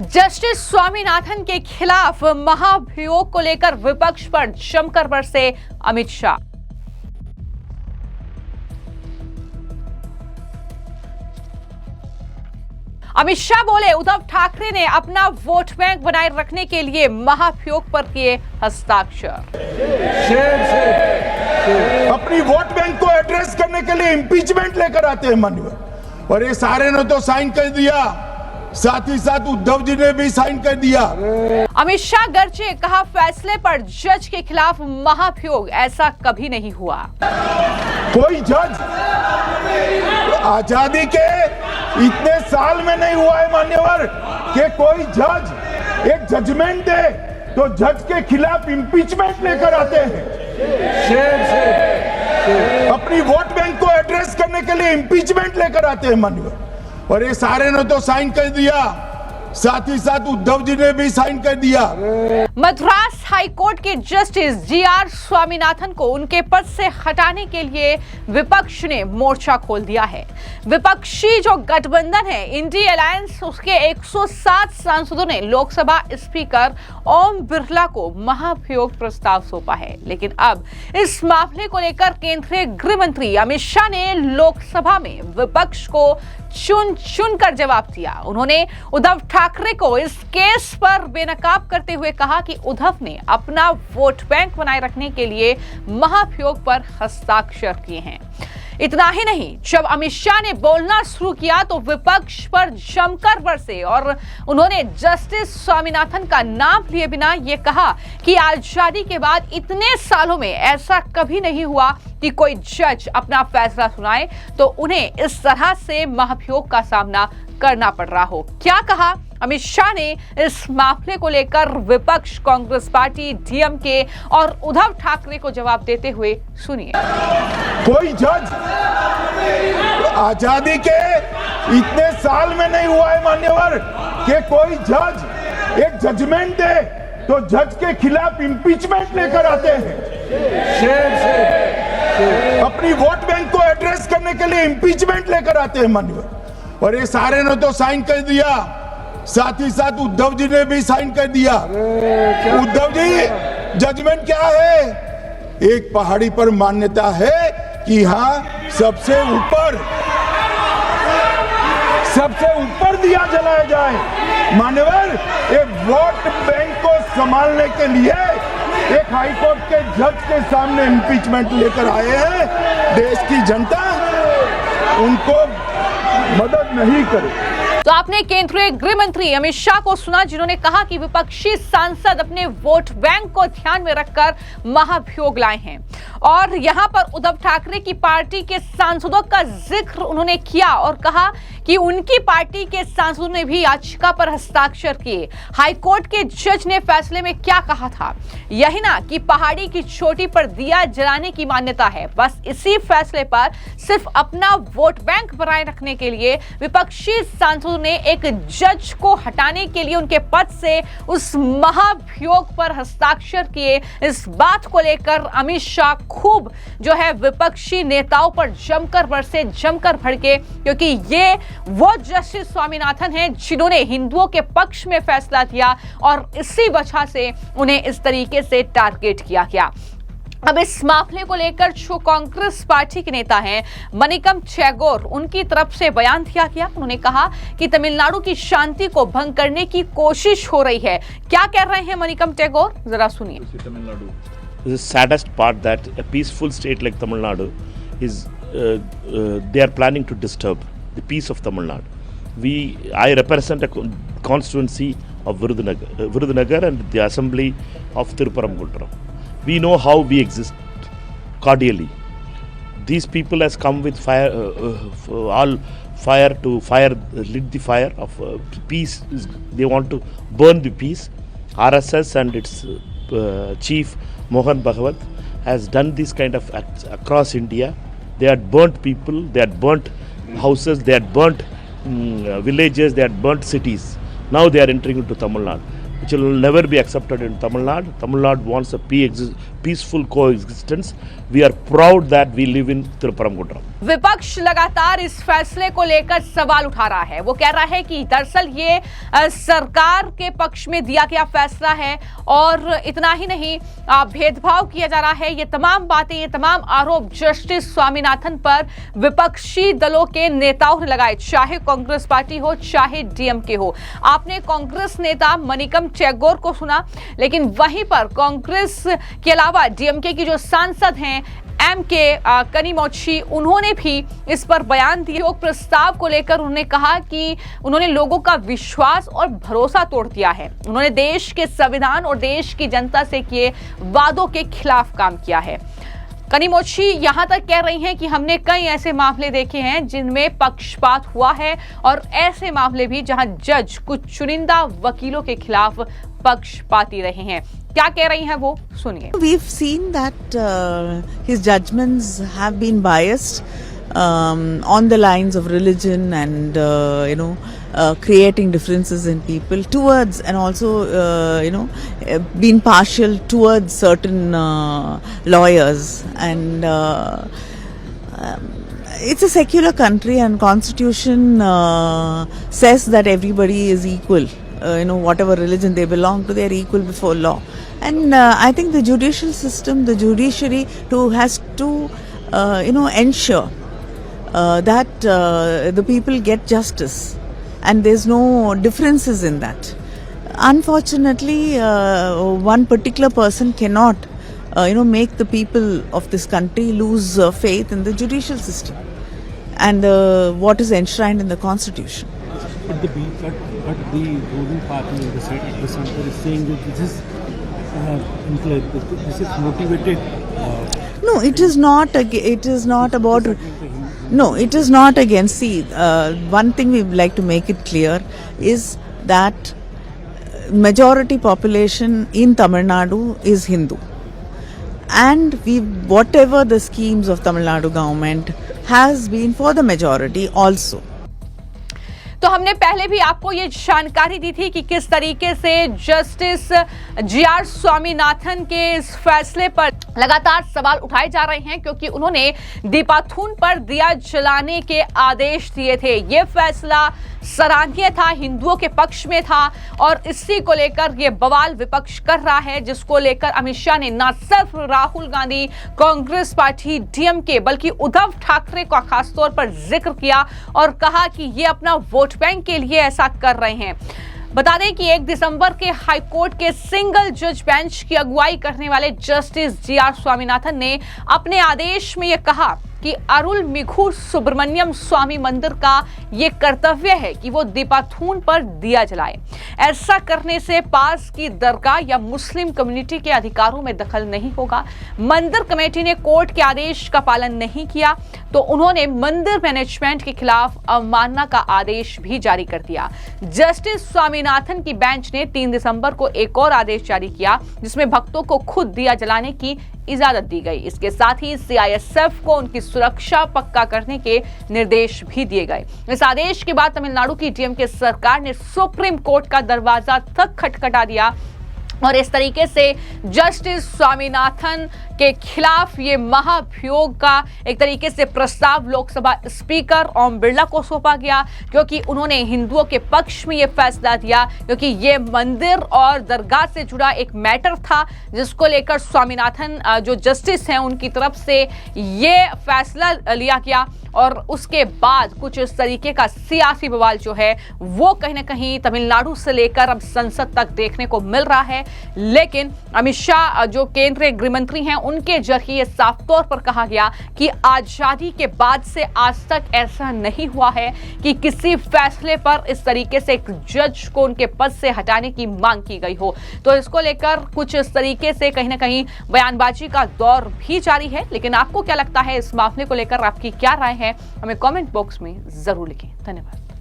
Justice Swaminathan के खिलाफ महाभियोग को लेकर विपक्ष पर जमकर बरसे अमित शाह। अमित शाह बोले, उद्धव ठाकरे ने अपना वोट बैंक बनाए रखने के लिए महाभियोग पर किए हस्ताक्षर। अपनी वोट बैंक को एड्रेस करने के लिए इंपीचमेंट लेकर आते हैं माननीय, और ये सारे ने तो साइन कर दिया, साथ ही साथ उद्धव जी ने भी साइन कर दिया। अमित शाह गरजे, कहा फैसले पर जज के खिलाफ महाभियोग, ऐसा कभी नहीं हुआ। कोई जज आजादी के इतने साल में नहीं हुआ है मान्यवर कि कोई जज एक जजमेंट दे तो जज के खिलाफ इंपीचमेंट लेकर आते हैं। अपनी वोट बैंक को एड्रेस करने के लिए इंपीचमेंट लेकर आते हैं मान्यवर, और ये सारे ने तो साइन कर दिया, साथ ही साथ उद्धव जी ने भी साइन कर दिया। मद्रास हाईकोर्ट के जस्टिस जीआर स्वामीनाथन को उनके पद से हटाने के लिए विपक्ष ने मोर्चा खोल दिया है। विपक्षी जो गठबंधन है इंडिया अलायंस, उसके 107 सांसदों ने लोकसभा स्पीकर ओम बिरला को महाभियोग प्रस्ताव सौंपा है। लेकिन अब इस मामले को लेकर केंद्रीय गृह मंत्री अमित शाह ने लोकसभा में विपक्ष को चुन कर जवाब दिया। उन्होंने उद्धव ठाकरे को इस केस पर बेनकाब करते हुए कहा कि उद्धव ने अपना वोट बैंक बनाए रखने के लिए महाभियोग पर हस्ताक्षर किए हैं। इतना ही नहीं, जब अमित शाह ने बोलना शुरू किया तो विपक्ष पर जमकर बरसे और उन्होंने जस्टिस स्वामीनाथन का नाम लिए बिना यह कहा कि आजादी के बाद इतने सालों में ऐसा कभी नहीं हुआ कि कोई जज अपना फैसला सुनाए तो उन्हें इस तरह से महाभियोग का सामना करना पड़ रहा हो। क्या कहा अमित शाह ने इस मामले को लेकर विपक्ष, कांग्रेस पार्टी, डीएमके और उद्धव ठाकरे को जवाब देते हुए सुनिए। कोई जज आजादी के इतने साल में नहीं हुआ है मान्यवर कि कोई जज एक जजमेंट दे तो जज के खिलाफ इंपीचमेंट लेकर आते हैं। अपनी वोट बैंक को एड्रेस करने के लिए इंपीचमेंट लेकर आते हैं मान्यवर, और ये सारे ने तो साइन कर दिया, साथ ही साथ उद्धव जी ने भी साइन कर दिया। उद्धव जी, जजमेंट क्या है? एक पहाड़ी पर मान्यता है कि हाँ सबसे ऊपर दिया जलाया जाए। मान्यवर, एक वोट बैंक को संभालने के लिए एक हाईकोर्ट के जज के सामने इंपीचमेंट लेकर आए हैं। देश की जनता उनको मदद नहीं करे। तो आपने केंद्रीय गृह मंत्री अमित शाह को सुना, जिन्होंने कहा कि विपक्षी सांसद अपने वोट बैंक को ध्यान में रखकर महाभियोग लाए हैं। और यहां पर उद्धव ठाकरे की पार्टी के सांसदों का जिक्र उन्होंने किया और कहा कि उनकी पार्टी के सांसदों ने भी याचिका पर हस्ताक्षर किए। हाईकोर्ट के जज ने फैसले में क्या कहा था? यही ना कि पहाड़ी की चोटी पर दिया जलाने की मान्यता है। बस इसी फैसले पर सिर्फ अपना वोट बैंक बनाए रखने के लिए विपक्षी सांसदों ने एक जज को हटाने के लिए उनके पद से उस महाभियोग पर हस्ताक्षर किए। इस बात को लेकर अमित शाह खूब जो है विपक्षी नेताओं पर जमकर बरसे, जमकर भड़के, क्योंकि ये वो जस्टिस स्वामीनाथन हैं जिन्होंने हिंदुओं के पक्ष में फैसला दिया और इसी वजह से उन्हें इस तरीके से टारगेट किया गया। अब इस मामले को लेकर जो कांग्रेस पार्टी के नेता हैं मणिकम टैगोर, उनकी तरफ से बयान दिया गया। उन्होंने कहा कि तमिलनाडु की शांति को भंग करने की कोशिश हो रही है। क्या कह रहे हैं मणिकम टैगोर, जरा सुनिए। The saddest part that a peaceful state like Tamil Nadu is they are planning to disturb the peace of Tamil Nadu. I represent a constituency of Virudhunagar and the assembly of Thiruparamkundaram. We know how we exist cordially. These people has come with lit the fire of peace. They want to burn the peace. RSS and its chief Mohan Bhagwat has done this kind of acts across India. They had burnt people, they had burnt houses, they had burnt villages, they had burnt cities. Now they are entering into Tamil Nadu, which will never be accepted in Tamil Nadu. Tamil Nadu wants a peaceful coexistence. We are proud that we live in Thiruparamkundaram. विपक्ष लगातार इस फैसले को लेकर सवाल उठा रहा है। वो कह रहा है कि दरअसल ये सरकार के पक्ष में दिया गया फैसला है और इतना ही नहीं, भेदभाव किया जा रहा है। ये तमाम बातें, ये तमाम आरोप जस्टिस स्वामीनाथन पर विपक्षी दलों के नेताओं ने लगाए, चाहे कांग्रेस पार्टी हो चाहे डीएमके हो। आपने कांग्रेस नेता मनिकम टैगोर को सुना, लेकिन वहीं पर कांग्रेस के अलावा डीएमके की जो सांसद हैं एमके कनिमोझी, उन्होंने भी इस पर बयान दिए। योग प्रस्ताव को लेकर उन्होंने कहा कि उन्होंने लोगों का विश्वास और भरोसा तोड़ दिया है। उन्होंने देश के संविधान और देश की जनता से किए वादों के खिलाफ काम किया है। कनिमोझी यहां तक कह रही हैं कि हमने कई ऐसे मामले देखे हैं जिनमें पक्षपात हुआ है और ऐसे मामले भी जहां जज कुछ चुनिंदा वकीलों के खिलाफ पक्षपाती रहे हैं। क्या कह रही हैं वो, सुनिए। We've seen that his judgments have been biased on the lines of religion and creating differences in people towards, and also being partial towards certain lawyers, and it's a secular country and constitution says that everybody is equal. Whatever religion they belong to, they are equal before law. And I think the judicial system, the judiciary has to ensure that the people get justice, and there's no differences in that. Unfortunately, one particular person cannot make the people of this country lose faith in the judicial system and what is enshrined in the constitution. But the ruling party in the center is saying that this is motivated. No, it is not. It is not about. No, it is not against. See, one thing we would like to make it clear is that majority population in Tamil Nadu is Hindu, and whatever the schemes of Tamil Nadu government has been for the majority also. तो हमने पहले भी आपको ये जानकारी दी थी कि किस तरीके से जस्टिस जीआर स्वामीनाथन के इस फैसले पर लगातार सवाल उठाए जा रहे हैं, क्योंकि उन्होंने दीपाथून पर दिया जलाने के आदेश दिए थे। ये फैसला सराहनीय था, हिंदुओं के पक्ष में था, और इसी को लेकर ये बवाल विपक्ष कर रहा है, जिसको लेकर अमित शाह ने न सिर्फ राहुल गांधी, कांग्रेस पार्टी, डीएमके, बल्कि उद्धव ठाकरे का खासतौर पर जिक्र किया और कहा कि ये अपना वोट बैंक के लिए ऐसा कर रहे हैं। बता दें कि 1 दिसंबर के हाईकोर्ट के सिंगल जज बेंच की अगुवाई करने वाले जस्टिस जीआर स्वामीनाथन ने अपने आदेश में यह कहा कि अरुलमिगुर सुब्रमण्यम स्वामी मंदिर का ये कर्तव्य है कि वो दीपाथून पर दिया जलाए। ऐसा करने से पास की दरगाह या मुस्लिम कम्युनिटी के अधिकारों में दखल नहीं होगा। मंदिर कमेटी ने कोर्ट के आदेश का पालन नहीं किया तो उन्होंने मंदिर मैनेजमेंट के खिलाफ अवमानना का आदेश भी जारी कर दिया। जस्टिस स्वामीनाथन की बेंच ने 3 दिसंबर को एक और आदेश जारी किया, जिसमें भक्तों को खुद दिया जलाने की इजाजत दी गई। इसके साथ ही सीआईएसएफ को उनकी सुरक्षा पक्का करने के निर्देश भी दिए गए। इस आदेश के बाद तमिलनाडु की डीएमके सरकार ने सुप्रीम कोर्ट का दरवाजा तक खटखटा दिया और इस तरीके से जस्टिस स्वामीनाथन के खिलाफ ये महाभियोग का एक तरीके से प्रस्ताव लोकसभा स्पीकर ओम बिरला को सौंपा गया, क्योंकि उन्होंने हिंदुओं के पक्ष में ये फैसला दिया, क्योंकि ये मंदिर और दरगाह से जुड़ा एक मैटर था, जिसको लेकर स्वामीनाथन जो जस्टिस हैं उनकी तरफ से ये फैसला लिया गया। और उसके बाद कुछ इस तरीके का सियासी बवाल जो है वो कहीं ना कहीं तमिलनाडु से लेकर अब संसद तक देखने को मिल रहा है। लेकिन अमित शाह जो केंद्रीय गृह मंत्री हैं, उनके जरिए साफ तौर पर कहा गया कि आजादी के बाद से आज तक ऐसा नहीं हुआ है कि किसी फैसले पर इस तरीके से एक जज को उनके पद से हटाने की मांग की गई हो। तो इसको लेकर कुछ इस तरीके से कहीं ना कहीं बयानबाजी का दौर भी जारी है। लेकिन आपको क्या लगता है इस मामले को लेकर, आपकी क्या राय है, हमें कमेंट बॉक्स में जरूर लिखें। धन्यवाद।